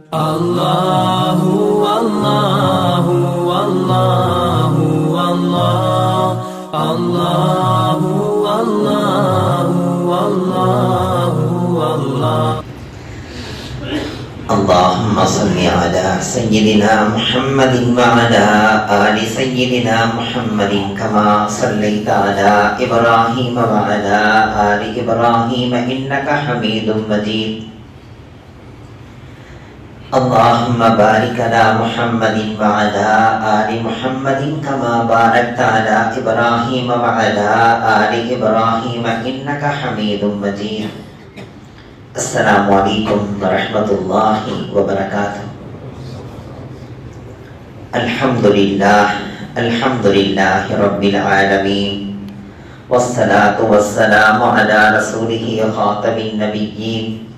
Allahu Allahu Allahu Allah Allahu Allahu Allahu Allah Allahumma salli ala sayyidina Muhammadin wa ala ali sayyidina Muhammadin kama sallaita ala Ibrahim wa ala ali Ibrahim innaka Hamidum Majid. Allahumma barik ala Muhammadin wa ala ali Muhammadin kama barakta ala Ibrahim wa ala ali Ibrahim innaka Hamidum Majid. Assalamualaikum warahmatullahi wabarakatuh. Alhamdulillahi rabbil alamin. Wassalatu wassalamu ala rasulihi khatamin nabiyyin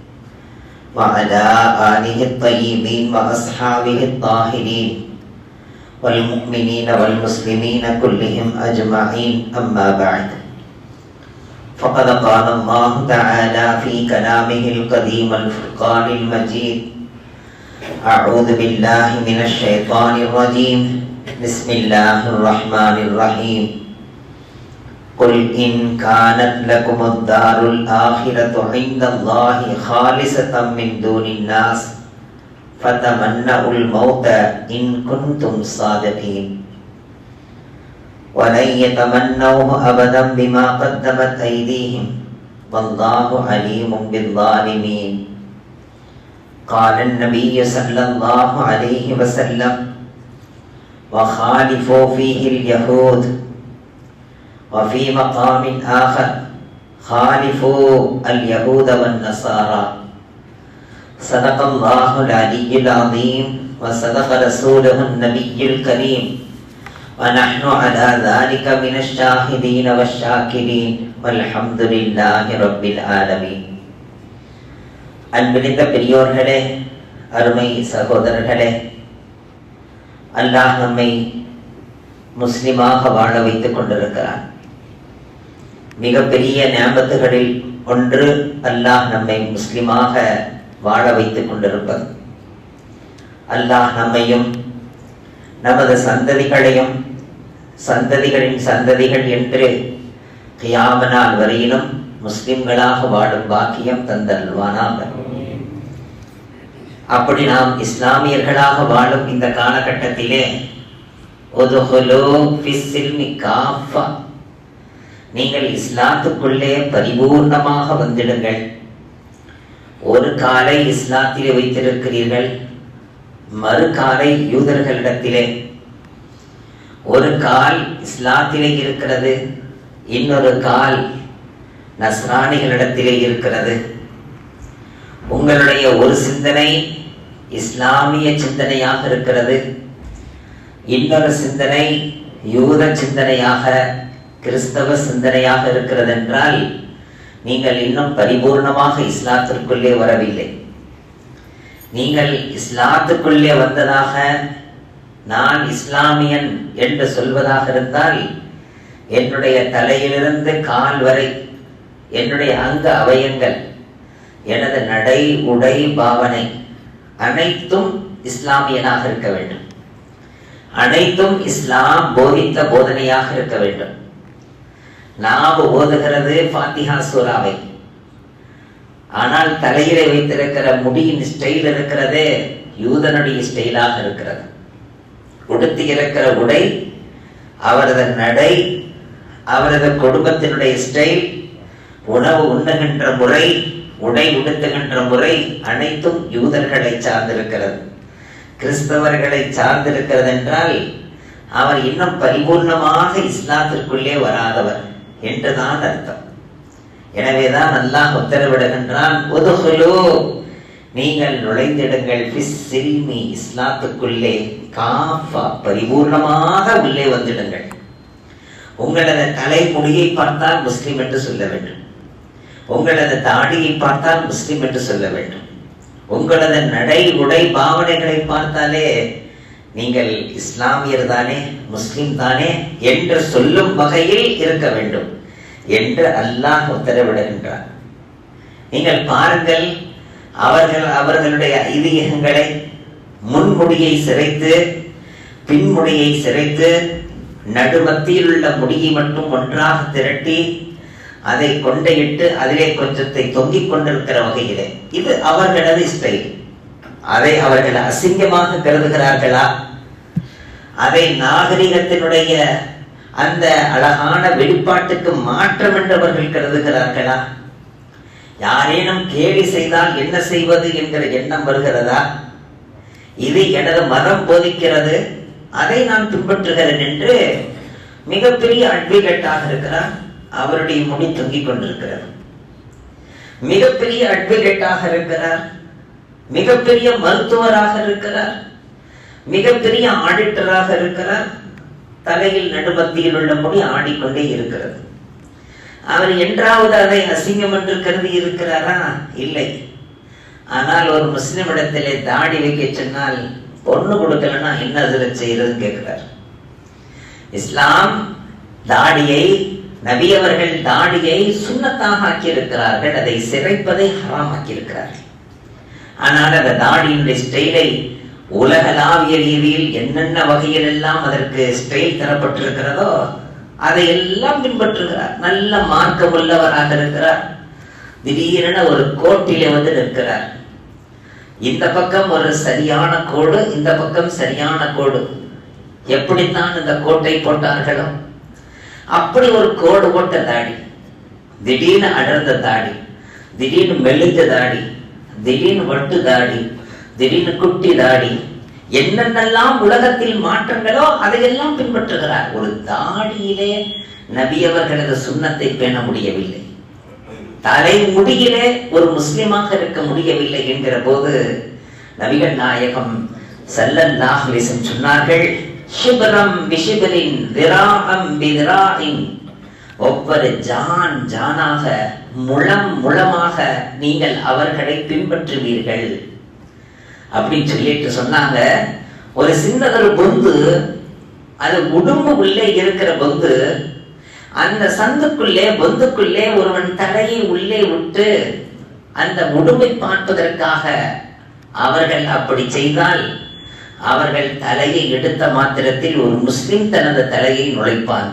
wa ala alihi at-tayyibin wa ashabihi at-tahirin wal mu'minina wal muslimina kullihim ajma'in, amma ba'd. فقد قال الله تعالى في كلامه القديم الفرقان المجيد: أعوذ بالله من الشيطان الرجيم، بسم الله الرحمن الرحيم. قل إن كانت لكم الدار الآخرة عند الله خالصة من دون الناس فتمنوا الموت إن كنتم صادقين ولن يتمنوه أبدا بما قدمت أيديهم والله عليم بالظالمين. قال النبي صلى الله عليه وسلم: وخالفوا فيه اليهود. وفي مقام آخر: خالفوا اليهود والنصارى. صدق الله العلي العظيم وصدق رسوله النبي الكريم ونحن على ذلك من الشاهدين والشاكرين والحمد لله رب العالمين. அன்பினிந்த பெரியோர்களே, அருமை சகோதரர்களே, அல்லாஹ் நம்மை முஸ்லிமாக வாழ வைத்துக் கொண்டிருக்கிறார். மிகப்பெரிய நியாமத்துகளில் ஒன்று அல்லாஹ் நம்மை முஸ்லிமாக வாழ வைத்துக் கொண்டிருப்பது. அல்லாஹ் நம்மையும் நமது சந்ததிகளையும் சந்ததிகளின் சந்ததிகள் என்று கியாம நாள் வரையிலும் முஸ்லிம்களாக வாழும் பாக்கியம் தந்தல்வானாக. அப்படி நாம் இஸ்லாமியர்களாக வாழும் இந்த காலகட்டத்திலே நீங்கள் இஸ்லாத்துக்குள்ளே பரிபூர்ணமாக வந்துடுங்கள். ஒரு காலை இஸ்லாத்திலே வைத்திருக்கிறீர்கள், மறு காலை யூதர்களிடத்திலே. ஒரு கால் இஸ்லாத்திலே இருக்கிறது, இன்னொரு கால் நஸ்ரானிகளிடத்திலே இருக்கிறது. உங்களுடைய ஒரு சிந்தனை இஸ்லாமிய சிந்தனையாக இருக்கிறது, இன்னொரு சிந்தனை யூத சிந்தனையாக, கிறிஸ்தவ சிந்தனையாக இருக்கிறது என்றால் நீங்கள் இன்னும் பரிபூர்ணமாக இஸ்லாத்திற்குள்ளே வரவில்லை. நீங்கள் இஸ்லாத்துக்குள்ளே வந்ததாக, நான் இஸ்லாமியன் என்று சொல்வதாக இருந்தால் என்னுடைய தலையிலிருந்து கால் வரை என்னுடைய அங்க அவயங்கள், எனது நடை உடை பாவனை அனைத்தும் இஸ்லாமியனாக இருக்க வேண்டும். அனைத்தும் இஸ்லாம் போதித்த போதனையாக இருக்க வேண்டும். நாம் ஓதுகிறது ஃபாத்திஹா சூராவை, ஆனால் தலையிலே வைத்திருக்கிற முடியின் ஸ்டைல் இருக்கிறதே யூதனுடைய ஸ்டைலாக இருக்கிறது. உடுத்தி இருக்கிற உடை, அவரது நடை, அவரது குடும்பத்தினுடைய ஸ்டைல், உணவு உண்ணுகின்ற முறை, உடை உடுத்துகின்ற முறை அனைத்தும் யூதர்களை சார்ந்திருக்கிறது, கிறிஸ்தவர்களை சார்ந்திருக்கிறது என்றால் அவர் இன்னும் பரிபூர்ணமாக இஸ்லாத்திற்குள்ளே வராதவர் என்றுதான் அர்த்தம். எனவேதான் அல்லாஹ் உத்தரவிடுகின்றான், நீங்கள் நுழைந்திடுங்கள் இஸ்லாத்துக்குள்ளே காஃபா, பரிபூர்ணமாக உள்ளே வந்துடுங்கள். உங்களது தலைமுடியை பார்த்தால் முஸ்லிம் என்று சொல்ல வேண்டும், உங்களது தாடியை பார்த்தால் முஸ்லிம் என்று சொல்ல வேண்டும், உங்களது நடை உடை பாவனைகளை பார்த்தாலே நீங்கள் இஸ்லாமியர் தானே, முஸ்லிம் தானே என்று சொல்லும் வகையில் இருக்க வேண்டும் என்று அல்லாஹ் உத்தரவிடுகின்றார். நீங்கள் பாருங்கள், அவர்களுடைய ஐதீகங்களை முன்முடியை சிரைத்து பின்முடியை சிரைத்து நடுமத்தியில் உள்ள முடியை மட்டும் ஒன்றாக திரட்டி அதை கொண்டையிட்டு அதிலே கொஞ்சத்தை தொங்கிக் கொண்டிருக்கிற வகையிலே இது அவர்களது ஸ்டைல். அதை அவர்கள் அசிங்கமாக கருதுகிறார்களா? அதை நாகரிகத்தினுடைய அந்த அழகான வெளிப்பாட்டுக்கு மாற்றம் என்று அவர்கள் கருதுகிறார்களா? யாரேனும் கேலி செய்தால் என்ன செய்வது என்கிற எண்ணம் வருகிறதா? இது எனது மதம் போதிக்கிறது, அதை நான் பின்பற்றுகிறேன் என்று மிகப்பெரிய அட்வொகேட்டாக இருக்கிறார். அவருடைய முடி தொங்கிக் கொண்டிருக்கிறது. மிகப்பெரிய அட்வொகேட்டாக இருக்கிறார், மிகப்பெரிய மருத்துவராக இருக்கிறார், மிகப்பெரிய ஆடிட்டராக இருக்கிறார். தலையில் நடுமத்தியில் உள்ள முடி ஆடிக்கொண்டே இருக்கிறது. அவர் என்றாவது அதை அசிங்கம் என்று கருதி இருக்கிறாரா? இல்லை. ஆனால் ஒரு முஸ்லிம் இடத்திலே தாடி வைக்க சொன்னால் பொண்ணு கொடுக்கலன்னா என்ன அதில் செய்யறதுன்னு கேட்கிறார். இஸ்லாம் தாடியை, நபி அவர்கள் தாடியை சுன்னத்தாக ஆக்கி இருக்கிறார்கள், அதை சிறைப்பதை ஹராம் ஆக்கி இருக்கிறார்கள். ஆனால் அந்த தாடியினுடைய ஸ்டைலை உலகளாவிய ரீதியில் என்னென்ன வகையில் எல்லாம் அதற்கு ஸ்டைல் தரப்பட்டிருக்கிறதோ அதையெல்லாம் பின்பற்றுகிறார். நல்ல மார்க்கம் உள்ளவராக இருக்கிறார். திடீரென ஒரு கோட்டிலே வந்து நிற்கிறார். இந்த பக்கம் ஒரு சரியான கோடு, இந்த பக்கம் சரியான கோடு. எப்படித்தான் இந்த கோட்டை போட்டார்களோ அப்படி ஒரு கோடு போட்ட தாடி, திடீர்னு அடர்ந்த தாடி, திடீர்னு மெலிஞ்ச தாடி, திடீர்னு வட்டு தாடி, திடீர்னு குட்டி தாடி, என்னென்னலாம் உலகத்தில் மாற்றங்களோ அதையெல்லாம் பின்பற்றுகிறார். ஒரு தாடியிலே நபி அவர்களது சுன்னத்தை பேண முடியவில்லை, தலை முடியிலே ஒரு முஸ்லிமாக இருக்க முடியவில்லை என்கிற போது நபிகள் நாயகம் ஸல்லல்லாஹு அலைஹி வஸல்லம் சொன்னார்கள், ஷிப்ரம் பிஷிப்ரின் திராஅம் பிதிராஇன், ஒவ்வொரு ஜான் ஜானாக முழம் முழமாக நீங்கள் அவர்களை பின்பற்றுவீர்கள் அப்படின்னு சொல்லிட்டு சொன்னாங்க. ஒரு சின்னதொரு பொந்து, அது உடும்பு உள்ளே இருக்கிற பொந்து, அந்த சந்துக்குள்ளே பொந்துக்குள்ளே ஒருவன் தலையை உள்ளே விட்டு அந்த உடும்பை பார்ப்பதற்காக அவர்கள் அப்படி செய்தால் அவர்கள் தலையை எடுத்த மாத்திரத்தில் ஒரு முஸ்லிம் தனது தலையை நுழைப்பான்.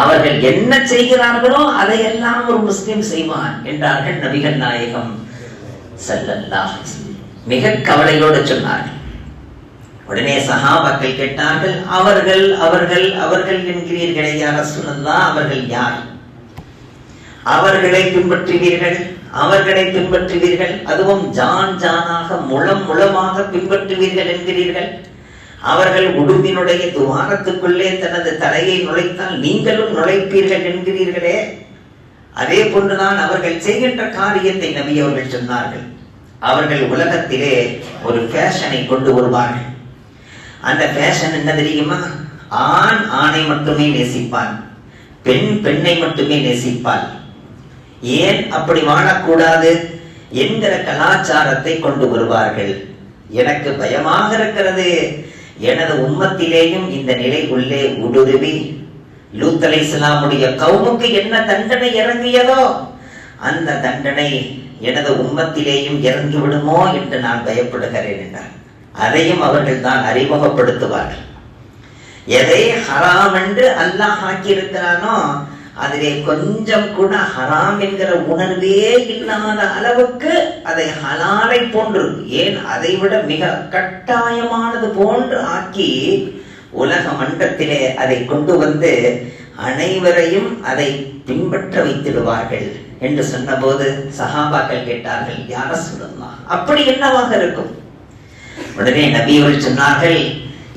அவர்கள் என்ன செய்கிறார்களோ அதையெல்லாம் ஒரு முஸ்லிம் செய்வான் என்றார்கள் நபிகள் நாயகம் ஸல்லல்லாஹு அலைஹி வஸல்லம். மிக கவலையோடு சொன்னார்கள். உடனே சஹாபாக்கள் கேட்டார்கள், அவர்கள் அவர்கள் அவர்கள் என்கிறீர்களே யா ரசூலல்லாஹ், அவர்கள் யார்? அவர்களை பின்பற்றுவீர்கள், அவர்களை பின்பற்றுவீர்கள், அதுவும் ஜான் ஜானாக முழம் முழமாக பின்பற்றுவீர்கள் என்கிறீர்கள். அவர்கள் உடும்பினுடைய துவாரத்துக்குள்ளே தனது தலையை நுழைத்தால் நீங்களும் நுழைப்பீர்கள் என்கிறீர்களே. அதே போன்றுதான் அவர்கள் செய்கின்ற காரியத்தை நபி அவர்கள் சொன்னார்கள். அவர்கள் உலகத்திலே ஒரு ஃபேஷனை கொண்டு வருவார்கள். அந்த ஃபேஷன் என்ன தெரியுமா? ஆண் ஆணை மட்டுமே நேசிப்பான், பெண் பெண்ணை மட்டுமே நேசிப்பாள். ஏன் அப்படி வாழக்கூடாது என்கிற கலாச்சாரத்தை கொண்டு வருவார்கள். எனக்கு பயமாக இருக்கிறது, எனது உம்மத்திலேயும் இந்த நிலை உள்ளே ஊடுருவி லூத் அலைஹிஸ்ஸலாமுடைய கௌமுக்கு என்ன தண்டனை இறங்கியதோ அந்த தண்டனை எனது உம்மத்திலேயும் இறங்கி விடுமோ என்று நான் பயப்படுகிறேன் என்றார். அதையும் அவர்கள் தான் அறிமுகப்படுத்துவார்கள். எதை ஹராம் என்று அல்லாஹ் ஆக்கியிருக்கிறானோ அதிலே கொஞ்சம் கூட ஹராம் என்கிற உணர்வே இல்லாத அளவுக்கு அதை ஹலாலை போன்று, ஏன் அதை விட மிக கட்டாயமானது போன்று ஆக்கி உலக மன்றத்திலே அதை கொண்டு வந்து அனைவரையும் அதை பின்பற்ற வைத்திடுவார்கள் என்று சொன்னபோது சஹாபாக்கள் கேட்டார்கள், யா ரசூலல்லாஹ், அப்படி என்னவாக இருக்கும்? உடனே நபி அவர்கள் சொன்னார்கள்,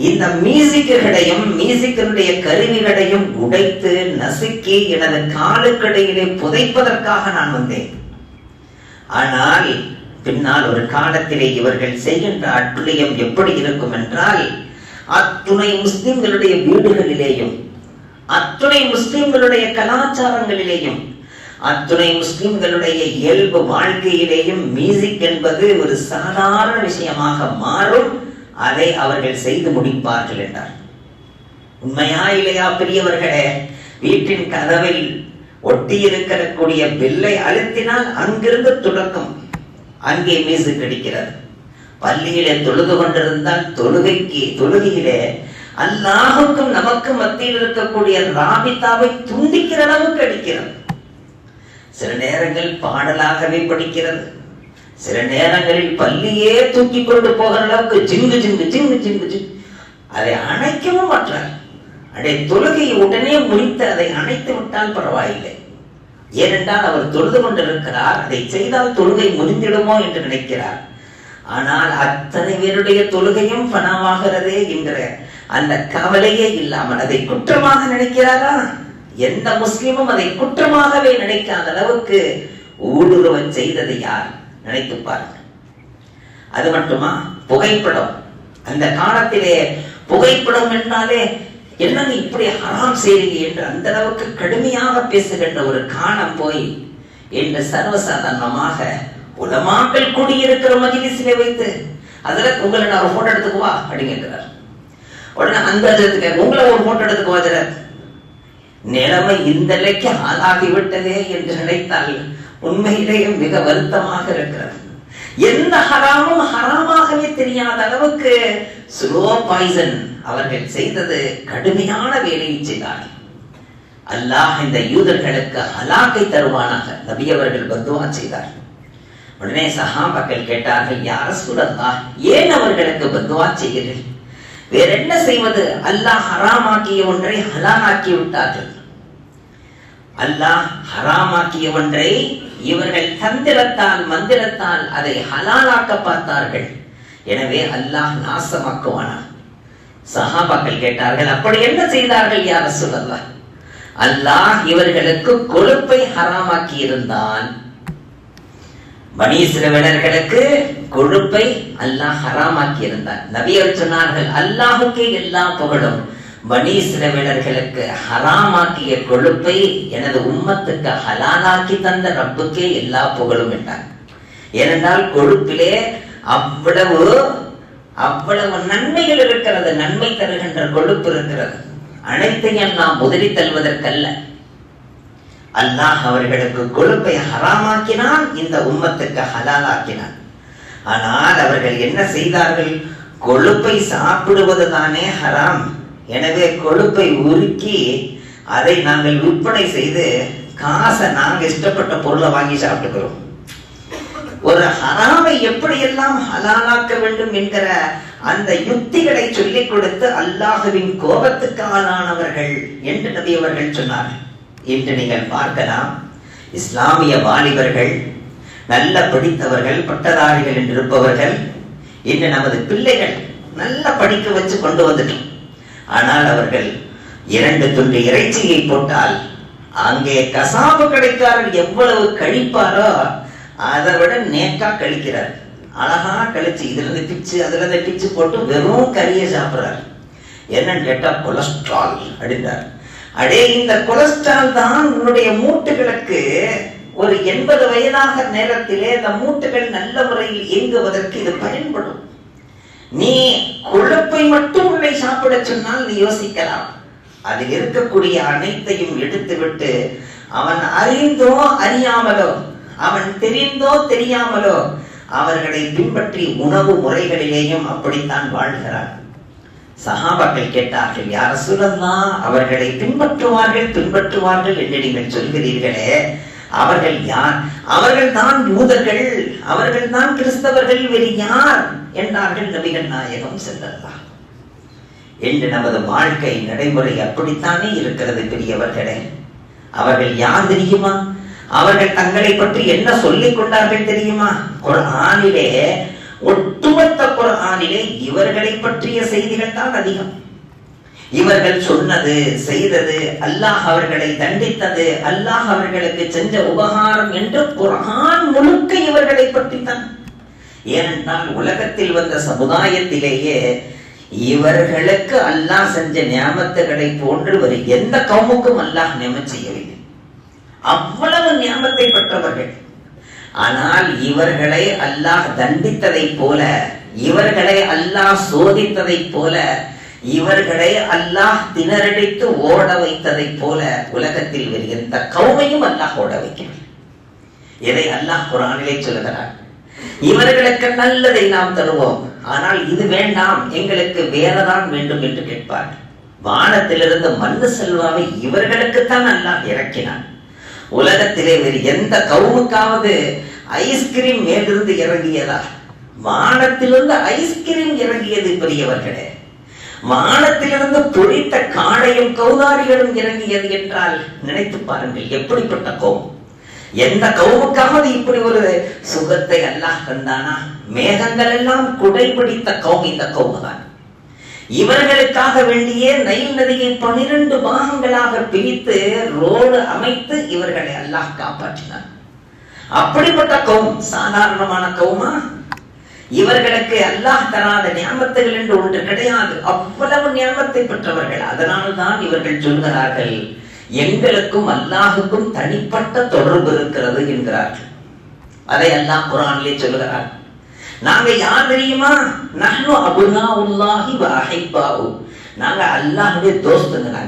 இந்த மியூசிக்குகளையும் மியூசிக்கினுடைய கருவிகளையும் உடைத்து நசுக்கி எனது காலுக்கடையிலே புதைப்பதற்காக நான் வந்தேன். ஆனால் பின்னால் ஒரு காலத்திலே இவர்கள் செய்கின்ற அட்டுழியம் எப்படி இருக்கும் என்றால், அத்துணை முஸ்லிம்களுடைய வீடுகளிலேயும், அத்துணை முஸ்லிம்களுடைய கலாச்சாரங்களிலேயும், அத்துணை முஸ்லிம்களுடைய இயல்பு வாழ்க்கையிலேயும் மியூசிக் என்பது ஒரு சாதாரண விஷயமாக மாறும். அதை அவர்கள் செய்து முடிப்பார்கள் என்றார். உண்மையா இல்லையா பெரியவர்களே? வீட்டின் கதவில் ஒட்டி இருக்கக்கூடிய பெல்லை அழுத்தினால் அங்கிருந்து துடக்கும். அங்கே மீசு கடிக்கிறது. பள்ளியிலே தொழுது கொண்டிருந்தால் தொழுகையிலே அல்லாஹுக்கும் நமக்கும் மத்தியில் இருக்கக்கூடிய ராபித்தாவை துண்டிக்கிற அளவுக்கு அடிக்கிறது. சில நேரங்கள் பாடலாகவே படிக்கிறது, சில நேரங்களில் பள்ளியே தூக்கி கொண்டு போகிற அளவுக்கு ஜிங்கு ஜிங்கு ஜிங்கு ஜிங்கு ஜிங்கு. அதை அணைக்கவும் மாட்டார். அதை தொழுகையை உடனே முடித்து அதை அணைத்து விட்டால் பரவாயில்லை. ஏனென்றால் அவர் தொழுது கொண்டிருக்கிறார், அதை செய்தால் தொழுகை முடிந்திடுமோ என்று நினைக்கிறார். ஆனால் அத்தனை பேருடைய தொழுகையும் பணமாகிறதே என்கிற அந்த கவலையே இல்லாமல் அதை குற்றமாக நினைக்கிறாரா? எந்த முஸ்லிமும் அதை குற்றமாகவே நினைக்காத அளவுக்கு ஊடுருவ செய்தது யார்? நினைத்து பாருங்க. அது மட்டுமா? புகைப்படம். அந்த காலத்திலே புகைப்படம் என்றாலே என்னங்க இப்படி ஹராம் செய்றீங்க என்று அந்த அளவுக்கு கடுமையாக பேசுகின்ற ஒரு காலம் போய் என்று சர்வசாதாரணமாக உலமாக்கள் கூடியிருக்கிற மஜ்லிஸிலே வைத்து அதுல உங்களை நான் ஒரு போட்டோ எடுத்துக்குவா அப்படின்னு கேட்கிறார். உடனே அந்த உங்களை ஒரு போட்டோ எடுத்துக்குவா. நிலைமை இந்த நிலைக்கு ஆளாகிவிட்டதே என்று நினைத்தால் உண்மையிலேயே மிக வருத்தமாக இருக்கிறது. எந்த ஹராமும் ஹராமாகவே தெரியாத அளவுக்கு ஸ்லோ பாய்சன் அவர்கள் செய்தது கடுமையான வேலையை செய்தார்கள். அல்லாஹ் இந்த யூதர்களுக்கு ஹலாக்கை தருவானாக நபி அவர்கள் பத்துவா செய்தார். உடனே சஹாபாக்கள் கேட்டார்கள், யா ரசூலல்லாஹ், ஏன் அவர்களுக்கு பத்துவா செய்கிறீர்கள்? வேற என்ன செய்வது? அல்லாஹ் ஹராமாக்கிய ஒன்றை ஹலாலாக்கி விட்டார்கள். அல்லாஹ் ஹராமாக்கிய ஒன்றை இவர்கள் தந்திரத்தால் மந்திரத்தால் அதை ஹலாலாக்க பார்த்தார்கள். எனவே அல்லாஹ் நாசமாக்குவானா? சஹாபாக்கள் கேட்டார்கள், அப்படி என்ன செய்தார்கள் யா ரசூலல்லாஹ்? அல்லாஹ் இவர்களுக்கு கொழுப்பை ஹராமாக்கி இருந்தான். பனி இஸ்ரவேலர்களுக்கு கொழுப்பை அல்லாஹ் ஹராமாக்கி இருந்தான். நபியர் சொன்னார்கள், அல்லாஹுக்கே எல்லா புகழும், பனி இஸ்ரவேலர்களுக்கு ஹராமாக்கிய கொழுப்பை எனது உம்மத்துக்கு ஹலாலாக்கி தந்த ரப்புக்கே எல்லா புகழும் என்றார். ஏனென்றால் கொழுப்பிலே அவ்வளவு நன்மைகள் இருக்கிறது, நன்மை தருகின்ற கொழுப்பு இருக்கிறது. அனைத்தையும் நாம் முதலி தள்ளுவதற்கல்ல. அல்லாஹ் அவர்களுக்கு கொழுப்பை ஹராமாக்கினான், இந்த உம்மத்துக்கு ஹலாலாக்கினான். ஆனால் அவர்கள் என்ன செய்தார்கள்? கொழுப்பை சாப்பிடுவது தானே ஹராம். எனவே கொழுப்பை உருக்கி அதை நாங்கள் விற்பனை செய்து காசை நாங்க இஷ்டப்பட்ட பொருளை வாங்கி சாப்பிட்டுக்கிறோம். ஒரு ஹராமை எப்படியெல்லாம் ஹலாலாக்க வேண்டும் என்கிற அந்த யுக்திகளை சொல்லிக் கொடுத்து அல்லாஹுவின் கோபத்துக்கு ஆளானவர்கள் என்று நபி அவர்கள் சொன்னார்கள். இன்று நீங்கள் பார்க்கலாம், இஸ்லாமிய வாலிபர்கள், நல்ல படித்தவர்கள், பட்டதாரிகள் என்று இருப்பவர்கள், இன்று நமது பிள்ளைகள் நல்ல படிக்க வச்சு கொண்டு வந்துட்டோம். ஆனால் அவர்கள் 2 துண்டு இறைச்சியை போட்டால் அங்கே கசாப்பு கடைக்காரர் எவ்வளவு கழிப்பாரோ அதை விட நேக்கா கழிக்கிறார். அழகா கழிச்சு இதுல இருந்து பிச்சு அதுல இருந்து பிச்சு போட்டு வெறும் கறியை சாப்பிடுறார். என்னன்னு கேட்டா கொலஸ்ட்ரால் அப்படின்றார். அடே, இந்த கொலஸ்ட்ரால் தான் உன்னுடைய மூட்டுகளுக்கு ஒரு 80 வயதாக நேரத்திலே இந்த மூட்டுகள் நல்ல முறையில் இயங்குவதற்கு இது பயன்படும். நீ கொழுப்பை மட்டும் உன்னை சாப்பிட சொன்னால் நீ யோசிக்கலாம். அதில் இருக்கக்கூடிய அனைத்தையும் எடுத்துவிட்டு அவன் அறிந்தோ அறியாமலோ, அவன் தெரிந்தோ தெரியாமலோ அவர்களை பின்பற்றி உணவு முறைகளிலேயும் அப்படித்தான் வாழ்கிறார். சஹாபாக்கள் கேட்டார்கள், யா ரசூலல்லாஹ், அவர்களை பின்பற்றுவார்கள் என்று நீங்கள் சொல்கிறீர்களே, அவர்கள் யார்? அவர்கள் தான் யூதர்கள், அவர்கள் தான் கிறிஸ்தவர்கள், வேறு யார் என்றார்கள் நபிகள் நாயகம் ஸல்லல்லாஹு. என்று நமது வாழ்க்கை நடைமுறை அப்படித்தானே இருக்கிறது பெரியவர்களே. அவர்கள் யார் தெரியுமா? அவர்கள் தங்களை பற்றி என்ன சொல்லிக் கொண்டார்கள் தெரியுமா? குர்ஆனிலே, ஒட்டுமொத்த குர்ஆனிலே இவர்களை பற்றிய செய்திகள் தான் அதிகம். இவர்கள் சொன்னது செய்தது, அல்லாஹ் அவர்களை தண்டித்தது, அல்லாஹ் அவர்களுக்கு செஞ்ச உபகாரம் என்று குர்ஆன் முழுக்க இவர்களை பற்றி தான். ஏனென்றால் உலகத்தில் வந்த சமுதாயத்திலேயே இவர்களுக்கு அல்லாஹ் செஞ்ச நியாமத்துகளை போன்று ஒரு எந்த கவுமுக்கும் அல்லாஹ் நியமம் செய்யவில்லை. அவ்வளவு நியாமத்தை பெற்றவர்கள். ஆனால் இவர்களை அல்லாஹ் தண்டித்ததை போல, இவர்களை அல்லாஹ் சோதித்ததை போல, இவர்களை அல்லாஹ் திணறடித்து ஓட வைத்ததை போல உலகத்தில் வேறு எந்த கவுமையும் அல்லாஹ் ஓட வைக்கவில்லை. இதை அல்லாஹ் குர்ஆனிலே சொல்லுகிறார். இவர்களுக்கு நல்லதை நாம் தருவோம், ஆனால் இது வேண்டாம், எங்களுக்கு வேறதான் வேண்டும் என்று கேட்பார்கள். வானத்திலிருந்து மண்ணு செல்வாவை இவர்களுக்குத்தான் அல்லாஹ் இறக்கினான். உலகத்திலே வேறு எந்த கவுமுக்காவது ஐஸ்கிரீம் மேலிருந்து இறங்கியதா? வானத்திலிருந்து ஐஸ்கிரீம் இறங்கியது பெரியவர்களே. வானத்திலிருந்து பொறித்த காடையும் கௌதாரிகளும் இறங்கியது என்றால் நினைத்து பாருங்கள், எப்படிப்பட்ட கௌம். எந்த கவுமுக்காவது இப்படி ஒரு சுகத்தை அல்லாஹ் தந்தானா? மேகங்கள் எல்லாம் குடைபிடித்த கௌம் இந்த கௌமுதான். இவர்களுக்காக வேண்டிய நைல் நதியை 12 பாகங்களாக பிரித்து ரோடு அமைத்து இவர்களை அல்லாஹ் காப்பாற்றினார். அப்படிப்பட்ட கௌம் சாதாரணமான கௌமா? இவர்களுக்கு அல்லாஹ் தராத நியாமத்துகள் என்று ஒன்று கிடையாது. அவ்வளவு நியாமத்தை பெற்றவர்கள். அதனால்தான் இவர்கள் சொல்கிறார்கள், எங்களுக்கும் அல்லாஹுக்கும் தனிப்பட்ட தொடர்பு இருக்கிறது என்கிறார்கள். அதை அல்லாஹ் குர்ஆனிலே சொல்கிறார். நாங்க யார் தெரியுமா? நஹ்னு அபுனாஉல்லாஹி வ அஹிப்பாஹு. நாங்க அல்லாஹ்வுடைய தோஸ்துங்க.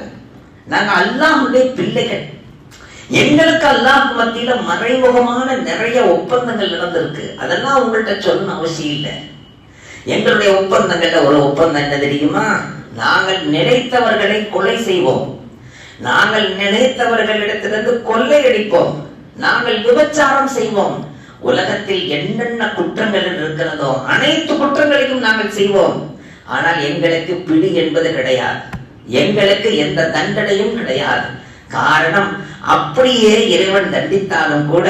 நாங்க அல்லாஹ்வுடைய பிள்ளைகள். எங்களுக்கு அல்லாஹ் மத்தியில மறைமுகமான நிறைய ஒப்பந்தங்கள் நடந்திருக்கு. அதெல்லாம் உங்கள்கிட்ட சொல்ல அவசியம் இல்லை. எங்களுடைய ஒப்பந்தங்கள்ல ஒரு ஒப்பந்தம் என்ன தெரியுமா? நாங்கள் நினைத்தவர்களை கொலை செய்வோம், நாங்கள் நினைத்தவர்களிடத்திலிருந்து கொள்ளையடிப்போம், நாங்கள் விபச்சாரம் செய்வோம், உலகத்தில் என்னென்ன குற்றங்கள் இருக்கிறதோ அனைத்து குற்றங்களையும் நாங்கள் செய்வோம். ஆனால் எங்களுக்கு பிடி என்பது கிடையாது, எங்களுக்கு எந்த தண்டனையும் கிடையாது. காரணம், அப்படியே இறைவன் தண்டித்தாலும் கூட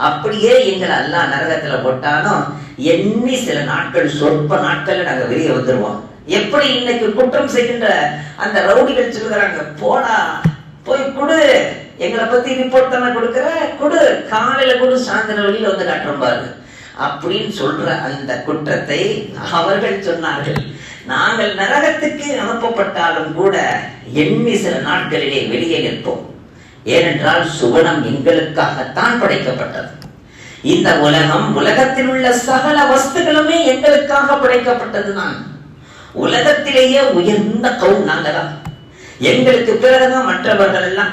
அப்படியே எங்களை அல்லாஹ் நரகத்துல போட்டாலும் எண்ணி சில நாட்கள், சொற்ப நாட்கள் நாங்க வெளியே வந்துருவோம். எப்படி இன்னைக்கு குற்றம் செய்கின்ற அந்த ரவுடிகள் சொல்கிறாங்க, போடா போய் குடு, எங்களை பத்தி ரிப்போர்ட் தானே கொடுக்கிற, குடு, காலையில குடு, சாயந்தரம் வெளியில வந்து காட்டுறோம் பாரு அப்படின்னு சொல்ற அந்த குற்றத்தை அவர்கள் சொன்னார்கள். நாங்கள் நரகத்துக்கு அனுப்பப்பட்டாலும் கூட எண்ணி சில நாட்களிலே வெளியே நிற்போம். ஏனென்றால் சுவனம் எங்களுக்காகத்தான் படைக்கப்பட்டது. இந்த உலகம், உலகத்தில் உள்ள சகல வஸ்துகளுமே எங்களுக்காக படைக்கப்பட்டதுதான். உலகத்திலேயே உயர்ந்த கௌம் நாங்கதான். எங்களுக்கு பிறகுதான் மற்றவர்கள் எல்லாம்.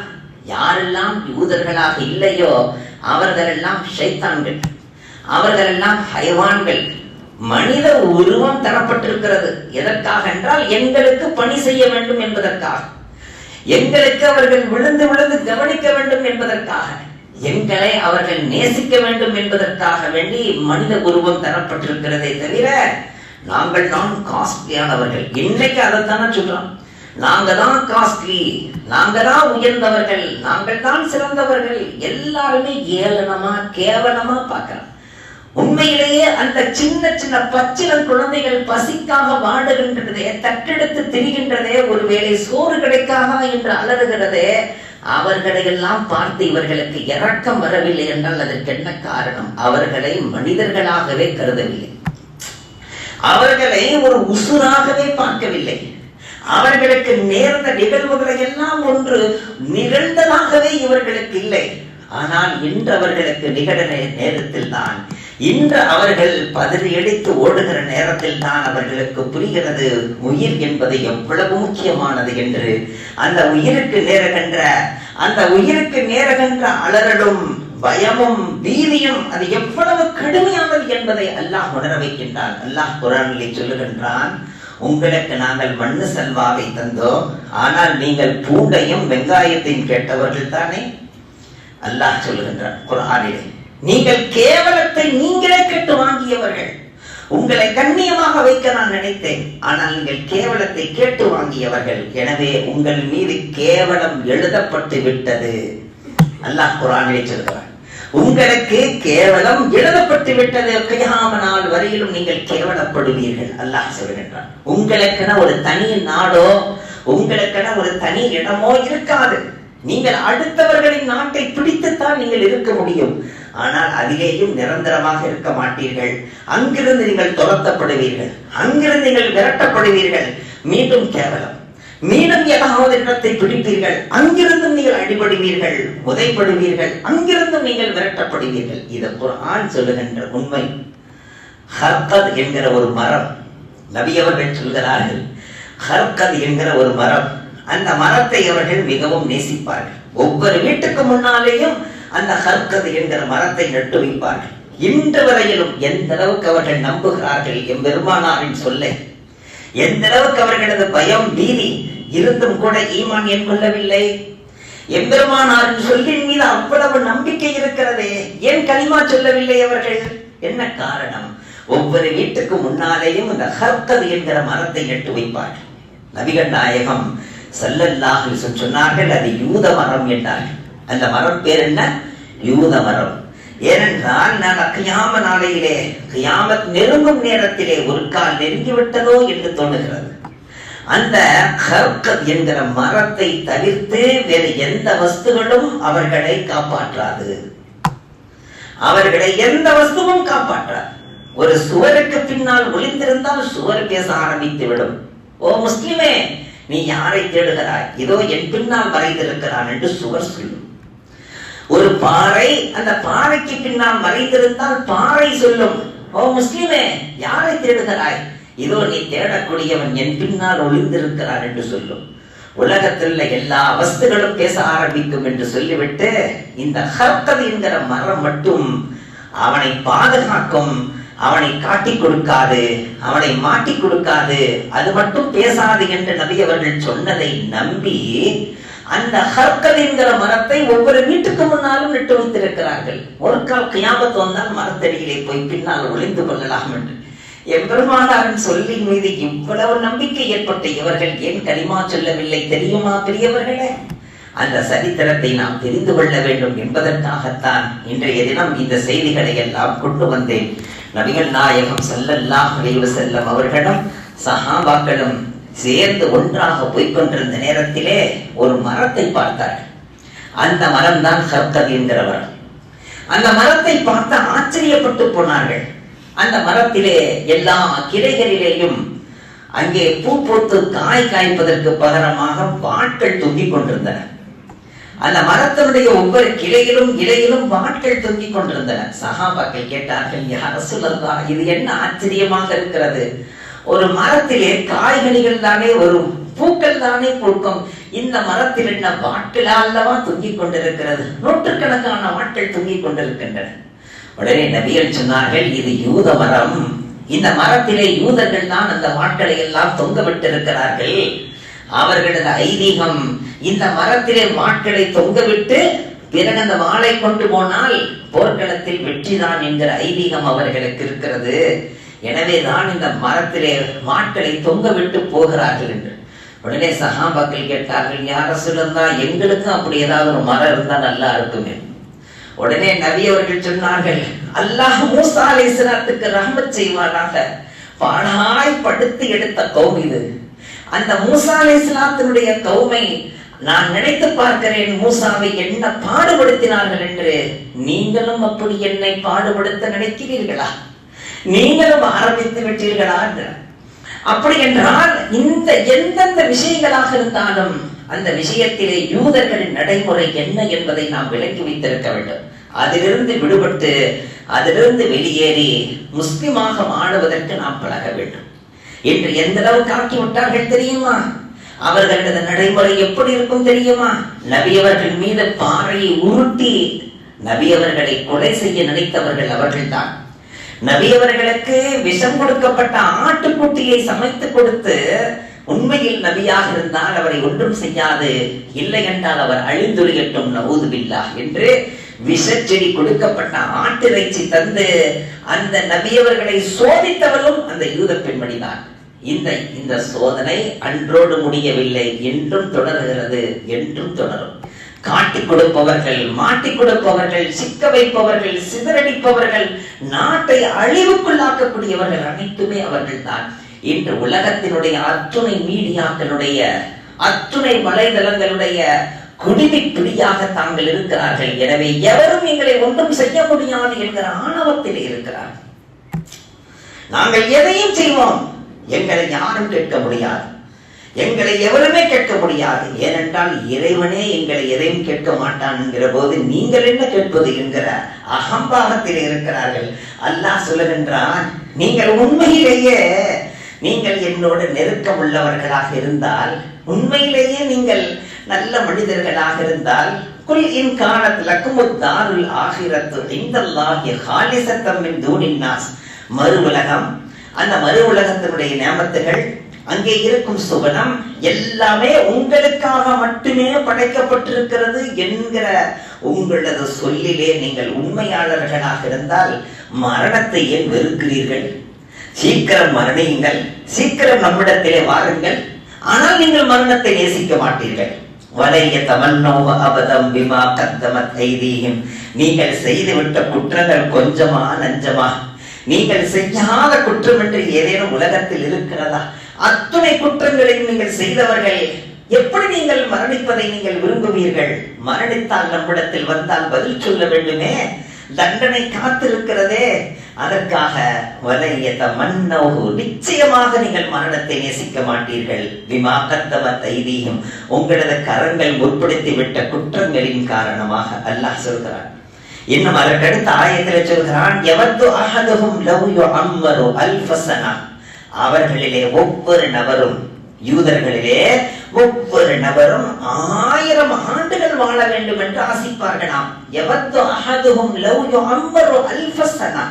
யாரெல்லாம் யூதர்களாக இல்லையோ அவர்கள் எல்லாம் ஷைத்தான்கள், அவர்கள் எல்லாம் ஹைவான்கள். மனித உருவம் தரப்பட்டிருக்கிறது. எதற்காக என்றால் எங்களுக்கு பணி செய்ய வேண்டும் என்பதற்காக, எங்களுக்கு அவர்கள் விழுந்து விழுந்து கவனிக்க வேண்டும் என்பதற்காக, எங்களை அவர்கள் நேசிக்க வேண்டும் என்பதற்காக வேண்டி மனித உருவம் தரப்பட்டிருக்கிறதே தவிர நாங்கள் தான் காஸ்ட்லியானவர்கள். இன்னைக்கு அதைத்தானே சொல்றோம், நாங்க தான் காஸ்ட்லி, நாங்க தான் உயர்ந்தவர்கள், நாங்கள் தான் சிறந்தவர்கள். எல்லாருமே ஏளனமா கேவலமா பார்க்கிறோம். உண்மையிலேயே அந்த சின்ன சின்ன பச்சிளம் குழந்தைகள் பசிக்காக வாடுகின்றதே, தட்டெடுத்து திரிகின்றதே, ஒருவேளை சோறு கிடைக்காதா என்று அலறுகிறதே, அவர்களை எல்லாம் பார்த்து இவர்களுக்கு இரக்கம் வரவில்லை என்றால் அதற்கு என்ன காரணம்? அவர்களை மனிதர்களாகவே கருதவில்லை, அவர்களை ஒரு உசுராகவே பார்க்கவில்லை. அவர்களுக்கு நேர்ந்த நிகழ்வுகளை எல்லாம் ஒன்று நிகழ்ந்ததாகவே இவர்களுக்கு இல்லை. ஆனால் இன்று அவர்களுக்கு நிகழ நேரத்தில் தான், இன்று அவர்கள் பதறியடித்து ஓடுகிற நேரத்தில் தான் அவர்களுக்கு புரிகிறது உயிர் என்பது எவ்வளவு முக்கியமானது என்று. அந்த உயிருக்கு நேரகன்ற அலறலும் பயமும் பீதியும் அது எவ்வளவு கடுமையானது என்பதை அல்லாஹ் உணர வைக்கின்றான். அல்லாஹ் குர்ஆனிலே சொல்லுகின்றான், உங்களுக்கு நாங்கள் மண்ணு செல்வாவை தந்தோம், ஆனால் நீங்கள் பூண்டையும் வெங்காயத்தையும் கேட்டவர்கள் தானே. அல்லாஹ் சொல்லுகின்றான் குர்ஆனிலே, நீங்கள் கேவலத்தை நீங்களே கேட்டு வாங்கியவர்கள். உங்களை கண்ணியமாக வைக்க நான் நினைத்தேன், ஆனால் நீங்கள் கேவலத்தை கேட்டு வாங்கியவர்கள். எனவே உங்கள் மீது கேவலம் எழுதப்பட்டு விட்டது. அல்லாஹ் குர்ஆனிலே சொல்கிறான், உங்களுக்கு கேவலம் எழுதப்பட்டு விட்டது, கியாம நாள் வரையிலும் நீங்கள் கேவலப்படுவீர்கள். அல்லாஹ் சொல்கின்றான், உங்களுக்கென ஒரு தனி நாடோ, உங்களுக்கென ஒரு தனி இடமோ இருக்காது. நீங்கள் அடுத்தவர்களின் நாட்டை பிடித்துத்தான் நீங்கள் இருக்க முடியும், ஆனால் அதிலேயும் நிரந்தரமாக இருக்க மாட்டீர்கள். அங்கிருந்து நீங்கள் துரத்தப்படுவீர்கள், அங்கிருந்து நீங்கள் விரட்டப்படுவீர்கள். மீண்டும் கேவலம், மீண்டும் ஏதாவது இடத்தை பிடிப்பீர்கள், அங்கிருந்தும் நீங்கள் அடிபடுவீர்கள், உதைப்படுவீர்கள், அங்கிருந்தும் நீங்கள் விரட்டப்படுவீர்கள். இது குர்ஆன் சொல்லுகின்ற உண்மை. ஹர்கத் என்கிற ஒரு மரம், நபி அவர்கள் சொல்கிறார்கள், ஹர்கத் என்கிற ஒரு மரம், அந்த மரத்தை அவர்கள் மிகவும் நேசிப்பார்கள். ஒவ்வொரு வீட்டுக்கு முன்னாலேயும் அந்த ஹர்கத் என்கிற மரத்தை நட்டு வைப்பார்கள். இன்று வரையிலும் எந்த அளவுக்கு அவர்கள் நம்புகிறார்கள் எம்பெருமானாரின் சொல்லை, எந்த அளவுக்கு அவர்களது பயம் பீதி இருந்தும் கூட ஈமான் ஏற்கொள்ளவில்லை. எம்பெருமானாரின் சொல்லின் மீது அவ்வளவு நம்பிக்கை இருக்கிறதே, ஏன் கலிமா சொல்லவில்லை அவர்கள்? என்ன காரணம்? ஒவ்வொரு வீட்டுக்கு முன்னாலேயும் இந்த ஹர்கத் என்கிற மரத்தை நட்டு வைப்பார்கள். நபிகள் நாயகம் ஸல்லல்லாஹு அலைஹி வஸல்லம் சொன்னார்கள், அது யூத மரம் என்றார்கள். அந்த மரம் பேர் என்ன? யூத மரம். ஏனென்றால் நான் கியாம நாளையிலே, கியாமத் நெருங்கும் நேரத்திலே ஒரு கால் நெருங்கிவிட்டதோ என்று தோணுகிறது. அந்த ஹர்கத் என்கிற மரத்தை தவிர்த்து வேறு எந்த வஸ்துகளும் அவர்களை காப்பாற்றாது. அவர்களை எந்த வஸ்துவும் காப்பாற்றாது. ஒரு சுவருக்கு பின்னால் ஒளிந்திருந்தால் சுவர் பேச ஆரம்பித்து விடும். ஓ முஸ்லிமே, நீ யாரை தேடுகிறாய்? இதோ என் பின்னால் மறைந்திருக்கிறான் என்று சுவர் சொல்லும். ஒரு பாறை, அந்த பாறைக்கு பின்னால் மறைந்திருந்தால் பாறை சொல்லும், ஓ முஸ்லிமே, யாரை தேடுகிறாய்? இதோ நீ தேடக்கூடியவன் என் பின்னால் ஒளிந்திருக்கிறான் என்று சொல்லும். உலகத்தில் எல்லா வஸ்துகளும் பேச ஆரம்பிக்கும் என்று சொல்லிவிட்டு இந்த ஹர்கத் என்கிற மரம் மட்டும் அவனை பாதுகாக்கும், அவனை காட்டி கொடுக்காது, அவனை மாட்டி கொடுக்காது, அது மட்டும் பேசாது என்று நபி அவர்கள் சொன்னதை நம்பி அந்த ஹர்கத் என்கிற மரத்தை ஒவ்வொரு வீட்டுக்கு முன்னாலும் நட்டு வைத்திருக்கிறார்கள். ஒரு கால் கியாமத் வந்தால் மரத்தடியிலே போய் பின்னால் ஒளிந்து கொள்ளலாம் என்று. எம்பெருமானாரின் சொல்லின் மீது இவ்வளவு நம்பிக்கை ஏற்பட்ட இவர்கள் ஏன் கலிமா சொல்லவில்லை தெரியுமா பெரியவர்களே? அந்த சரித்திரத்தை நாம் தெரிந்து கொள்ள வேண்டும் என்பதற்காகத்தான் இன்றைய தினம் இந்த செய்திகளை எல்லாம் கொண்டு வந்தேன். நபிகள் நாயகம் ஸல்லல்லாஹு அலைஹி வஸல்லம் அவர்களும் சஹாபாக்களும் சேர்ந்து ஒன்றாக போய்கொண்டிருந்த நேரத்திலே ஒரு மரத்தை பார்த்தார்கள். அந்த மரம் தான் ஹர்கத் என்கிற மரம். அந்த மரத்தை பார்த்து ஆச்சரியப்பட்டு போனார்கள். அந்த மரத்திலே எல்லா கிளைகளிலேயும் அங்கே பூ பூத்து காய் காய்ப்பதற்கு பகரமாக வாட்கள் தொங்கிக் கொண்டிருந்தன. அந்த மரத்தினுடைய ஒவ்வொரு கிளையிலும் இலையிலும் வாட்கள் தொங்கிக் கொண்டிருந்தன. சஹாபாக்கள் கேட்டார்கள், யா ரசூலல்லாஹ், இது என்ன ஆச்சரியமாக இருக்கிறது? ஒரு மரத்திலே காய்கனிகள் தானே வரும், பூக்கள் தானே பூக்கும், இந்த மரத்தில் என்ன வாட்கள் அல்லவா தொங்கிக் கொண்டிருக்கிறது? நூற்றுக்கணக்கான வாட்கள் தொங்கிக் கொண்டிருக்கின்றன. உடனே நபிகள் சொன்னார்கள், இது யூத மரம். இந்த மரத்திலே யூதர்கள் தான் அந்த வாட்களை எல்லாம் தொங்க விட்டிருக்கிறார்கள். அவர்களது ஐதீகம் இந்த மரத்திலே வாட்களை தொங்கவிட்டு பிறகு அந்த வாளை கொண்டு போனால் போர்க்களத்தில் வெற்றிதான் என்கிற ஐதீகம் அவர்களுக்கு இருக்கிறது. எனவேதான் இந்த மரத்திலே வாட்களை தொங்க விட்டு போகிறார்கள் என்று. உடனே சஹாபாக்கள் கேட்டார்கள், யா ரசூலல்லாஹ், எங்களுக்கும் அப்படி ஏதாவது ஒரு மரம் இருந்தா நல்லா இருக்குமே. உடனே நபி அவர்கள் சொன்னார்கள், அல்லாஹ் மூசா அலைஹிஸ்ஸலாத்துக்கு ரஹ்மத் செய்வானாக, பாடாய் படுத்து எடுத்த கௌம் இது. அந்த மூசா அலைஹிஸ்ஸலாத்தினுடைய கௌமை நான் நினைத்து பார்க்கிறேன், மூசாவை என்ன பாடுபடுத்தினார்கள் என்று. நீங்களும் அப்படி என்னை பாடுபடுத்த நினைக்கிறீர்களா? நீங்களும் ஆரம்பித்து விட்டீர்களா? அப்படி என்றால் இந்த எந்தெந்த விஷயங்களாக இருந்தாலும் அந்த விஷயத்திலே யூதர்களின் நடைமுறை என்ன என்பதை நாம் விலக்கி வைத்திருக்க வேண்டும். அதிலிருந்து விடுபட்டு அதிலிருந்து வெளியேறி முஸ்லிமாக வாழுவதற்கு நாம் பழக வேண்டும். இன்று எந்த அளவுக்கு ஆக்கி விட்டார்கள் தெரியுமா? அவர்களது நடைமுறை எப்படி இருக்கும் தெரியுமா? நபி அவர்கள் மீது பாறையை உருட்டி நபி அவர்களை கொலை செய்ய நினைத்தவர்கள் அவர்கள்தான். நபி அவர்களுக்கு விஷம் கொடுக்கப்பட்ட ஆட்டுக்குட்டியை சமைத்து கொடுத்து, உண்மையில் நபியாக இருந்தால் அவரை ஒன்றும் செய்யாது, இல்லை என்றால் அவர் அழிந்துரையட்டும் நவூது பில்லாஹ் என்று விஷச்செடி கொடுக்கப்பட்ட ஆட்டிறைச்சி தந்து அந்த நபியவர்களை சோதித்தவர்களும் அந்த யூத பெண்மணிதான். இந்த சோதனை அன்றோடு முடியவில்லை, என்றும் தொடர்கிறது, என்றும் தொடரும். காட்டி கொடுப்பவர்கள், மாட்டி கொடுப்பவர்கள், சிக்க வைப்பவர்கள், சிதறடிப்பவர்கள், நாட்டை அழிவுக்குள்ளாக்கக்கூடியவர்கள் அனைத்துமே அவர்கள் தான். இன்று உலகத்தினுடைய அத்துணை மீடியாக்களுடைய, அத்துணை வலைதளங்களுடைய குடிமை பிடியாக தாங்கள் இருக்கிறார்கள். எனவே எவரும் எங்களை ஒன்றும் செய்ய முடியாது என்கிற ஆணவத்தில் இருக்கிறார். நாங்கள் எதையும் செய்வோம், எங்களை யாரும் கேட்க முடியாது, எங்களை எவருமே கேட்க முடியாது. ஏனென்றால் இறைவனே எங்களை எதையும் கேட்க மாட்டான் என்கிற போது நீங்கள் என்ன கேட்பது என்கிற அகம்பாவத்தில் இருக்கிறார்கள். அல்லாஹ் சொல்லுகின்றான், நீங்கள் உண்மையிலேயே நீங்கள் என்னோடு நெருக்கம் உள்ளவர்களாக இருந்தால், உண்மையிலேயே நீங்கள் நல்ல மனிதர்களாக இருந்தால் குல் இன் கானத் லக்குமுத் தாருல் ஆகிரத்து இன்தல்லாஹி ஹாலிஸத்தம் மின் தூனின் நாஸ், மறு உலகம், அந்த மறு உலகத்தினுடைய நியமத்துகள், அங்கே இருக்கும் சுவனம் எல்லாமே உங்களுக்காக மட்டுமே படைக்கப்பட்டிருக்கிறது என்கிற உங்களது சொல்லிலே நீங்கள் உண்மையாளர்களாக இருந்தால் மரணத்தை ஏன் வெறுக்கிறீர்கள்? சீக்கிரம் மரணியுங்கள், சீக்கிரம் நம்மிடத்திலே வாருங்கள். ஆனால் நீங்கள் மரணத்தை நேசிக்க மாட்டீர்கள். வலைய தமன்னோவ அபதம் பிமா கத்தமத் ஐதீஹிம், நீங்கள் செய்துவிட்ட குற்றங்கள் கொஞ்சமா நஞ்சமா? நீங்கள் செய்யாத குற்றம் என்று ஏதேனும் உலகத்தில் இருக்கிறதா? அத்துணை குற்றங்களையும் நீங்கள் செய்தவர்கள், எப்படி நீங்கள் மரணிப்பதை நீங்கள் விரும்புவீர்கள்? மரணித்தால் நம்மிடத்தில் வந்தால் பதில் சொல்ல வேண்டுமே, தண்டனை காத்திருக்கிறதே. அதற்காக வலையத மன்னோகு, நிச்சயமாக நீங்கள் மரணத்தை நேசிக்க மாட்டீர்கள். பிமா கத்தமத் ஐதீஹிம், உங்களது கரங்கள் முற்படுத்தி விட்ட குற்றங்களின் காரணமாக அல்லாஹ் சொல்கிறான். இன்னும் அதற்கடுத்த ஆயத்தில் சொல்கிறான், எவது அஹதுஹும் லவ் யுஅம்மரு அல்ஃப ஸனா, அவர்களிலே ஒவ்வொரு நபரும், யூதர்களிலே ஒவ்வொரு நபரும் 1000 ஆண்டுகள் வாழ வேண்டும் என்று ஆசிப்பார்களாம். எவது அஹதுஹும் லவ் யுஅம்மரு அல்ஃப ஸனா,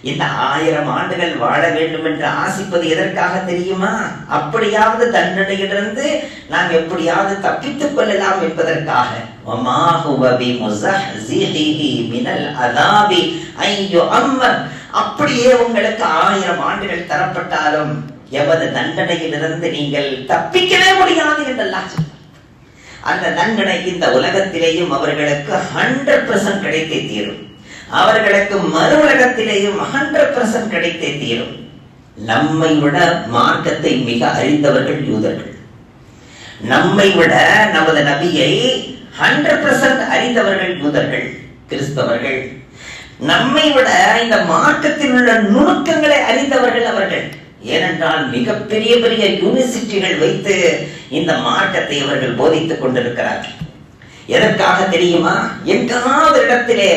இந்த 1000 ஆண்டுகள் வாழ வேண்டும் என்று ஆசிப்பது எதற்காக தெரியுமா? அப்படியாவது தண்டனையிலிருந்து நாம் எப்படியாவது தப்பித்துக் கொள்ளலாம் என்பதற்காக. வமா ஹுவ பிமுஸஹ்ஸிஹி மினல் அஸாபி ஐயு அம்மர், அப்படியே உங்களுக்கு 1000 ஆண்டுகள் தரப்பட்டாலும் எவது தண்டனையிலிருந்து நீங்கள் தப்பிக்கவே முடியாது என்றெல்லாம் சொல்றார். அந்த தண்டனை இந்த உலகத்திலேயும் அவர்களுக்கு 100% கிடைத்தே தீரும். அவர்களுக்கு மறு உலகத்திலேயும் 100% கிடைத்தே தீரும். நம்மை விட மார்க்கத்தை மிக அறிந்தவர்கள் யூதர்கள். நம்மை விட நமது நபியை 100% அறிந்தவர்கள் யூதர்கள், கிறிஸ்தவர்கள். நம்மை விட இந்த மார்க்கத்தில் உள்ள நுணுக்கங்களை அறிந்தவர்கள் அவர்கள். ஏனென்றால் மிகப்பெரிய பெரிய யூனிவர்சிட்டிகள் வைத்து இந்த மார்க்கத்தை அவர்கள் போதித்துக் கொண்டிருக்கிறார்கள். எதற்காக தெரியுமா? எங்காவது இடத்திலே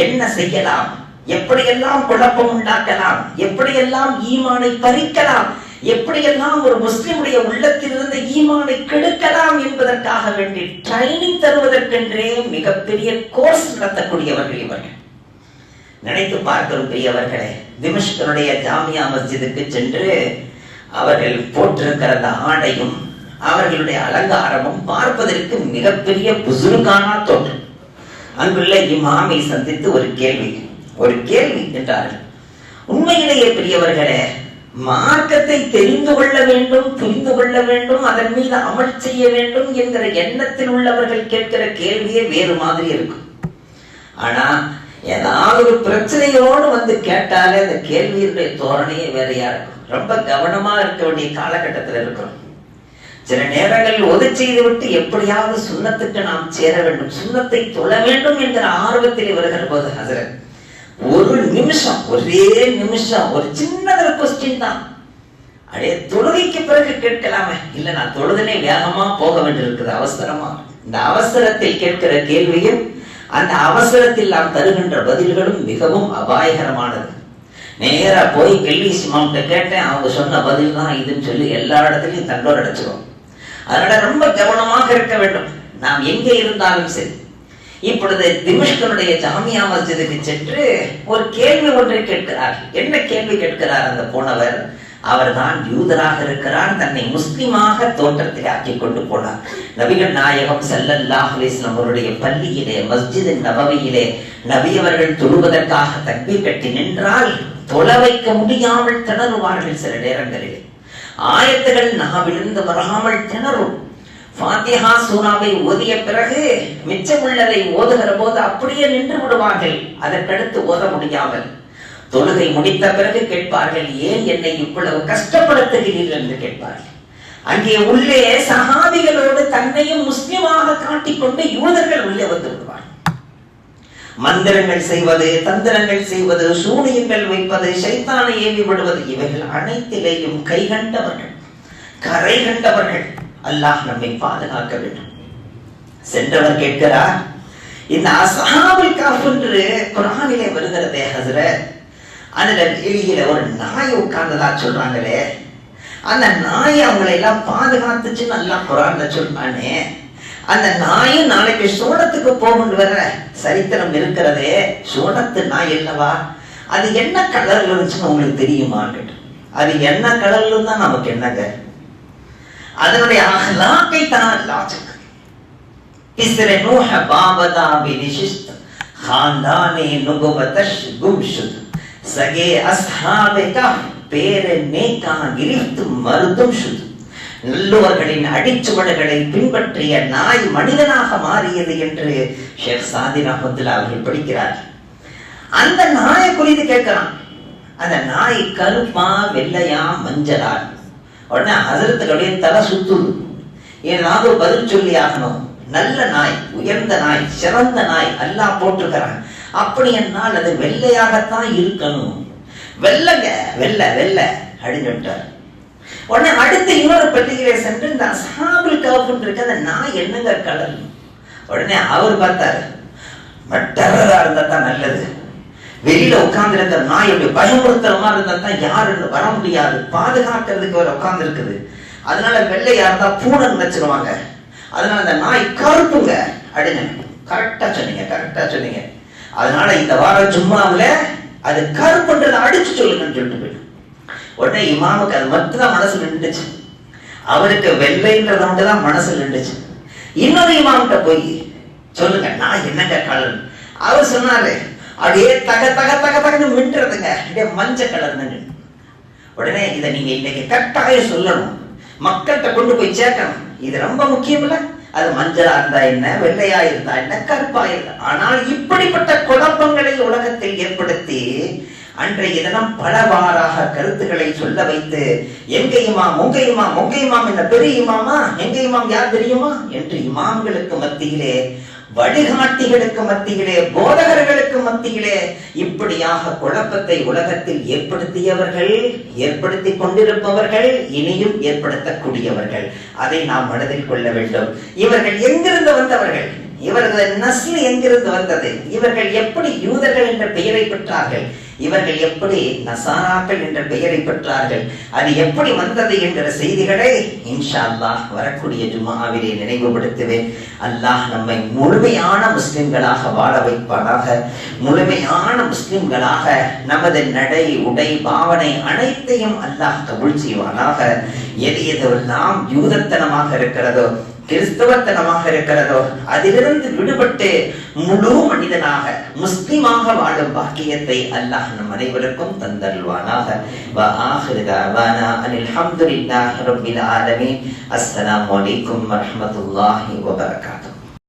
என்ன செய்யலாம், எப்படியெல்லாம் குழப்பம் உண்டாக்கலாம், எப்படியெல்லாம் ஈமானை பறிக்கலாம், எப்படியெல்லாம் ஒரு முஸ்லிமுடைய உள்ளத்தில் இருந்த ஈமானை கெடுக்கலாம் என்பதற்காக வேண்டி ட்ரைனிங் தருவதற்கென்றே மிகப்பெரிய கோர்ஸ் நடத்தக்கூடியவர்கள் இவர்கள். நினைத்து பார்க்கிறோம் பெரியவர்களே, திமஷ்கனுடைய ஜாமியா மஸ்ஜிதுக்கு சென்று அவர்கள் போட்டிருக்கிற அந்த ஆடையும் அவர்களுடைய அலங்காரமும் பார்ப்பதற்கு மிகப்பெரிய புசுருக்கான தோற்றம். அங்குள்ள இமாமை சந்தித்து ஒரு கேள்வி என்றார்கள். உண்மையிலேயே பெரியவர்களே, மார்க்கத்தை தெரிந்து கொள்ள வேண்டும், புரிந்து கொள்ள வேண்டும், அதன் மீது அமல் செய்ய வேண்டும் என்கிற எண்ணத்தில் உள்ளவர்கள் கேட்கிற கேள்வியே வேறு மாதிரி இருக்கும். ஆனா ஏதாவது ஒரு பிரச்சனையோடு வந்து கேட்டாலே அந்த கேள்வியுடைய தோரணையே வேறையா இருக்கும். ரொம்ப கவனமா இருக்க வேண்டிய காலகட்டத்தில் இருக்கிறோம். சில நேரங்களில் ஒதுச் செய்து விட்டு எப்படியாவது சுன்னத்துக்கு நாம் சேர வேண்டும், சுன்னத்தை தொழ வேண்டும் என்கிற ஆர்வத்தில் வருகிற போது ஹசரத் ஒரு நிமிஷம், ஒரே நிமிஷம், ஒரு சின்னதொரு கொஸ்டின் தான், அடே தொழுகைக்கு பிறகு கேட்கலாமே, இல்ல நான் தொழுதனே வேகமா போக வேண்டியிருக்குது அவசரமா. இந்த அவசரத்தில் கேட்கிற கேள்வியும் அந்த அவசரத்தில் நாம் தருகின்ற பதில்களும் மிகவும் அபாயகரமானது. நேரா போய் கெல்லிஸ் இமாம்கிட்ட கேட்டேன், அவங்க சொன்ன பதில் தான் இதுன்னு சொல்லி எல்லா இடத்துலையும் தண்டோர் அடைச்சிடும். அதனால ரொம்ப கவனமாக இருக்க வேண்டும் நாம் எங்கே இருந்தாலும் சரி. இப்பொழுது திமஷ்கனுடைய ஜாமியா மஸ்ஜிதுக்கு சென்று ஒரு கேள்வி ஒன்றை கேட்கிறார். என்ன கேள்வி கேட்கிறார் அந்த போனவர்? அவர் தான் யூதராக இருக்கிறார், தன்னை முஸ்லிமாக தோற்றத்தை ஆக்கி கொண்டு போனார். நபிகள் நாயகம் ஸல்லல்லாஹு அலைஹி வஸல்லம் அவருடைய பள்ளியிலே, மஸ்ஜித் நபவியிலே நபி அவர்கள் தொழுவதற்காக தக்பீர் கட்டி நின்றால் தொழ வைக்க முடியாமல் திணறுவார்கள். சில நேரங்களில் ஆயத்துகள் நாவிலிருந்து வராமல் திணறும். ஃபாத்திஹா சூராவை ஓதிய பிறகு மிச்சமுள்ளதை ஓதுகிற போது அப்படியே நின்று விடுவார்கள், அதற்கடுத்து ஓத முடியாமல். தொழுகை முடித்த பிறகு கேட்பார்கள், ஏன் என்னை இவ்வளவு கஷ்டப்படுத்துகிறீர்கள் என்று கேட்பார்கள். அங்கே உள்ளே சஹாபிகளோடு தன்னையும் முஸ்லிமாக காட்டிக்கொண்டு யூதர்கள் உள்ளே வந்து விடுவார்கள். மந்திரங்கள் செய்வது, தந்திரங்கள் செய்வது, சூனியங்கள் வைப்பது, ஷைத்தானை ஏவி விடுவது, இவைகள் அனைத்திலேயும் கை கண்டவர்கள், கரை கண்டவர்கள். அல்லாஹ் நம்மை பாதுகாக்க வேண்டும். சென்றவர் கேட்கிறார், இந்த அஸ்ஹாபுல் கஹ்ஃப் என்று குர்ஆனிலே வருகிறதே ஹஸ்ரத், அதுல வெளியில ஒரு நாய் உட்கார்ந்ததா சொல்றாங்களே, அந்த நாய் அவங்களை எல்லாம் பாதுகாத்துச்சுன்னு அல்லாஹ் குர்ஆன்ல சொல்றானே, அந்த நாயும் நாளைக்கு சோனத்துக்கு போகுண்டு வர சரித்திரம் இருக்கிறதே. சோனத்து நாய் அல்லவா, அது என்ன கலர்ல இருந்துச்சுன்னு உங்களுக்கு தெரியுமான்னு. அது என்ன கலர்ல தான் நமக்கு என்னங்க, அதனுடைய அஹ்லாக்கை தான் அல்லாஹ் சொல்றான். இஸ்ரே நூஹ பாபதா பினிஷிஸ்த் खानदाने नुबुवतश गुमशुद सगे अस्हाबे का பேரு நேகா கிரிஃப்து மருதும் சுது. நல்லவர்களின் அடிச்சுவடுகளை பின்பற்றிய நாய் மனிதனாக மாறியது என்று ஷேக் சாதி ரஹ்மத்துல்லாஹி அவர்கள் படிக்கிறார். அந்த நாயை குறித்து கேட்கிறான். அந்த நாய் கருப்பா வெள்ளையா மஞ்சளா? உடனே ஹஸரத்துடைய தலை சுத்துது. ஏதாவது பதில் சொல்லி ஆகணும். நல்ல நாய், உயர்ந்த நாய், சிறந்த நாய் அல்லாஹ் போட்டிருக்கிறான். அப்படி என்னால் அது வெள்ளையாகத்தான் இருக்கணும். வெள்ளங்க வெள்ள வெள்ள அப்படின்னு. உடனே அடுத்து இன்னொரு பட்டியலை சென்று இந்த அஸ்ஹாபுல் கஹ்ஃப் இருக்க அந்த நாய் என்னங்க கலர்? உடனே அவர் பார்த்தாரு, மட்டரா இருந்தா தான் நல்லது. வெளியில உட்கார்ந்து இருக்கிற நாய் எப்படி பயமுறுத்துற மாதிரி இருந்தா தான் யாருன்னு வர முடியாது, பாதுகாக்கிறதுக்கு அவர் உட்கார்ந்து இருக்குது. அதனால வெள்ளையா இருந்தா பூனை நினைச்சிருவாங்க. அதனால அந்த நாய் கருப்புங்க அப்படின்னு. கரெக்டா சொன்னீங்க, கரெக்டா சொன்னீங்க. அதனால இந்த வாரம் ஜும்மாவுல அது கருப்புன்றதை அடிச்சு சொல்லுங்கன்னு சொல்லிட்டு போயிடும். உடனே இமாமுக்கு அது மட்டும்தான் மனசுல நின்றுச்சு. அவருக்கு வெள்ளைன்றத மட்டும்தான் மனசுல நின்றுச்சு. இன்னொரு இமாம்கிட்ட போய் சொல்லுங்க நான் என்னங்க கலர். அவர் சொன்னாரு, அப்படியே தக தக தக தகன்னு மின்னுறதுங்க, அப்படியே மஞ்சள் கலர்னு. உடனே இதை நீங்க இன்னைக்கு கட்டாயம் சொல்லணும், மக்கள்கிட்ட கொண்டு போய் சேர்க்கணும். இது ரொம்ப முக்கியம் இல்ல? அது மஞ்சளா இருந்தா என்ன, வெள்ளையா இருந்தா என்ன, கருப்பா இருந்தா. ஆனால் இப்படிப்பட்ட குழப்பங்களை உலகத்தில் ஏற்படுத்தி அன்றைய தினம் பலவாறாக கருத்துக்களை சொல்ல வைத்து எங்க இமாம் உங்க இமாம் உங்க இமாம் என்ன பெரிய இமாமா, எங்க இமாம் யார் தெரியுமா என்று இமாம்களுக்கு மத்தியிலே, வழிகாட்டிகளுக்கு மத்தியிலே, போதகர்களுக்கு மத்தியிலே இப்படியாக குழப்பத்தை உலகத்தில் ஏற்படுத்தியவர்கள், ஏற்படுத்தி கொண்டிருப்பவர்கள், இனியும் ஏற்படுத்தக்கூடியவர்கள். அதை நாம் மனதில் கொள்ள வேண்டும். இவர்கள் எங்கிருந்து வந்தவர்கள்? இவர்கள் நஸ்ல் எங்கிருந்து வந்தது? இவர்கள் எப்படி யூதர்கள் என்ற பெயரை பெற்றார்கள்? இவர்கள் எப்படி நசாராக்கள் என்ற பெயரை பெற்றார்கள்? அது எப்படி வந்தது என்கிற செய்திகளை இன்ஷா அல்லாஹ் வரக்கூடிய ஜும்ஆவிலே நினைவுபடுத்துவேன். அல்லாஹ் நம்மை முழுமையான முஸ்லிம்களாக வாழ வைப்பானாக. முழுமையான முஸ்லிம்களாக நமது நடை, உடை, பாவனை அனைத்தையும் அல்லாஹ் கபூல் செய்வானாக. எது எதுவெல்லாம் யூதத்தனமாக இருக்கிறதோ, கிறிஸ்தவத்தனமாக இருக்கிறதோ, அதிலிருந்து விடுபட்டு முழு மனிதனாக முஸ்லிமாக வாழும் பாக்கியத்தை அல்லாஹ் நம் அனைவருக்கும் தந்தருள்வானாக. வ ஆகிரு தஅவானா அனில் ஹம்துலில்லாஹி ரப்பில் ஆலமீன். அஸ்ஸலாமு அலைக்கும் வ ரஹ்மத்துல்லாஹி வ பரகாத்துஹு.